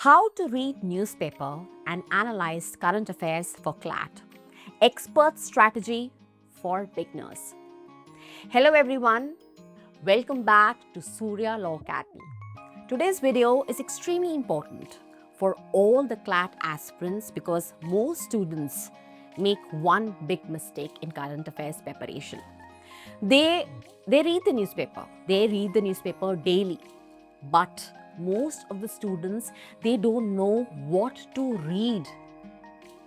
How to read newspaper and analyze current affairs for CLAT. Expert strategy for beginners. Hello everyone. Welcome back to Surya Law Academy. Today's video is extremely important for all the CLAT aspirants because most students make one big mistake in current affairs preparation. They read the newspaper. They read the newspaper daily. But most of the students, they don't know what to read.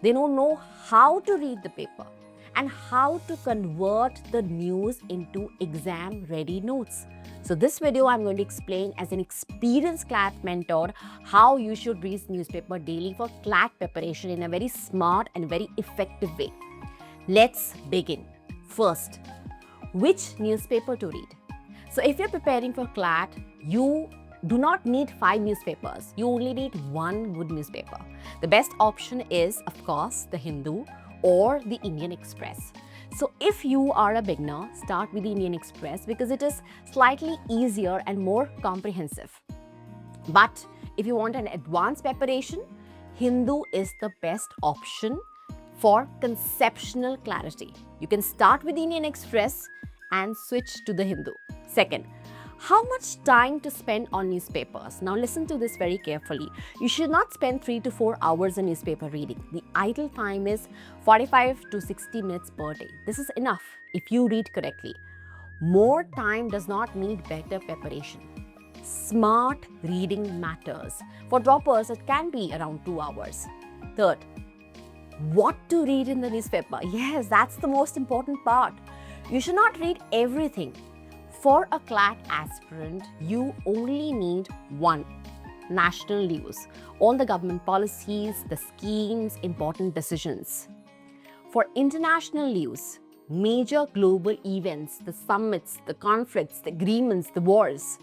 They don't know how to read the paper and how to convert the news into exam ready notes. So this video I'm going to explain as an experienced CLAT mentor how you should read newspaper daily for CLAT preparation in a very smart and very effective way. Let's begin. First, which newspaper to read? So if you're preparing for CLAT, you do not need 5 newspapers. You only need one good newspaper. The best option is, of course, the Hindu or the Indian Express. So if you are a beginner, start with the Indian Express because it is slightly easier and more comprehensive. But if you want an advanced preparation, Hindu is the best option for conceptual clarity. You can start with the Indian Express and switch to the Hindu. Second, how much time to spend on newspapers? Now listen to this very carefully. You should not spend 3 to 4 hours on newspaper reading. The idle time is 45 to 60 minutes per day. This is enough if you read correctly. More time does not mean better preparation. Smart reading matters. For droppers, it can be around 2 hours. Third, what to read in the newspaper? Yes, that's the most important part. You should not read everything. For a CLAT aspirant, you only need one: national news, all the government policies, the schemes, important decisions. For international news, major global events, the summits, the conflicts, the agreements, the wars.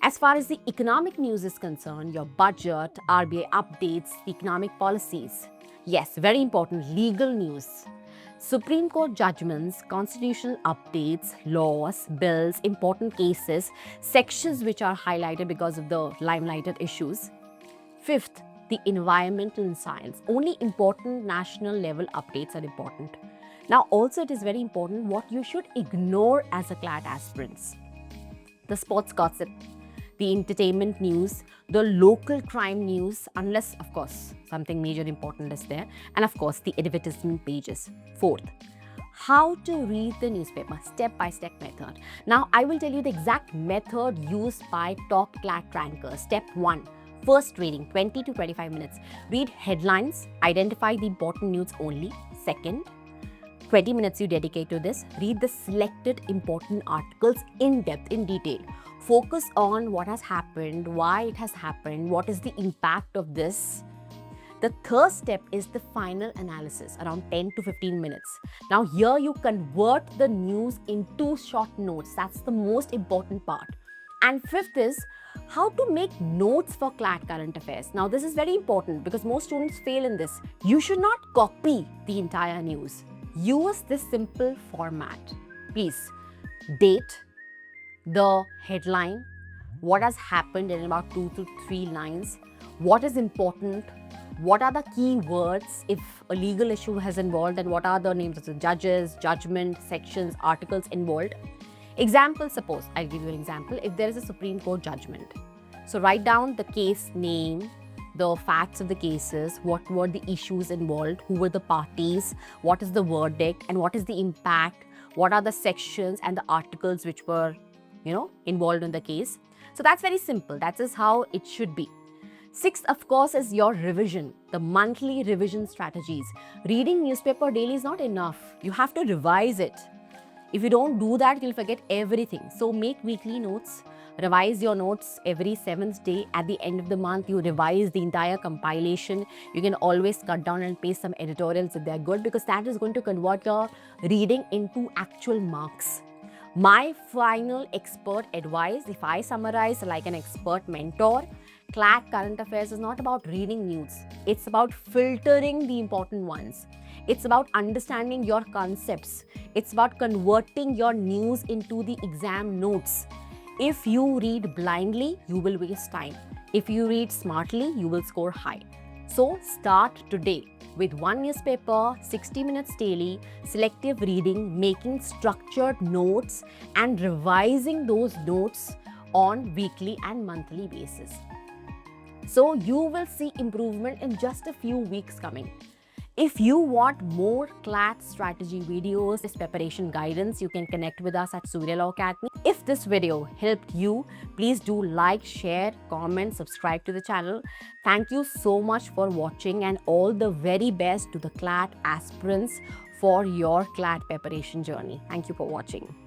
As far as the economic news is concerned, your budget, RBI updates, the economic policies. Yes, very important, legal news. Supreme Court judgments, constitutional updates, laws, bills, important cases, sections which are highlighted because of the limelighted issues. Fifth, the environmental and science. Only important national level updates are important. Now also it is very important what you should ignore as a CLAT aspirants. The sports gossip, the entertainment news, the local crime news, unless, of course, something major important is there, and of course, the advertisement pages. Fourth, how to read the newspaper, step-by-step method. Now, I will tell you the exact method used by top CLAT rankers. Step 1, first reading, 20 to 25 minutes. Read headlines, identify the important news only. Second, 20 minutes you dedicate to this. Read the selected important articles in depth, in detail. Focus on what has happened, why it has happened, what is the impact of this. The third step is the final analysis, around 10 to 15 minutes. Now here you convert the news into short notes. That's the most important part. And fifth is how to make notes for CLAT current affairs. Now this is very important because most students fail in this. You should not copy the entire news. Use this simple format. Please, date, the headline, what has happened in about 2 to 3 lines, what is important, what are the key words if a legal issue has involved, and what are the names of the judges, judgment, sections, articles involved. Example, suppose, I'll give you an example, if there is a Supreme Court judgment. So write down the case name, the facts of the cases, what were the issues involved, who were the parties, what is the verdict, and what is the impact, what are the sections and the articles which were involved in the case. So that's very simple. That is how it should be. Sixth, of course, is your revision, the monthly revision strategies. Reading newspaper daily is not enough. You have to revise it. If you don't do that, you'll forget everything. So make weekly notes. Revise your notes every 7th day. At the end of the month, you revise the entire compilation. You can always cut down and paste some editorials if they're good because that is going to convert your reading into actual marks. My final expert advice, if I summarize like an expert mentor, CLAT current affairs is not about reading news. It's about filtering the important ones. It's about understanding your concepts. It's about converting your news into the exam notes. If you read blindly, you will waste time. If you read smartly, you will score high. So start today with one newspaper, 60 minutes daily, selective reading, making structured notes, and revising those notes on weekly and monthly basis. So you will see improvement in just a few weeks coming. If you want more CLAT strategy videos, this preparation guidance, you can connect with us at Surya Law Academy. If this video helped you, please do like, share, comment, subscribe to the channel. Thank you so much for watching, and all the very best to the CLAT aspirants for your CLAT preparation journey. Thank you for watching.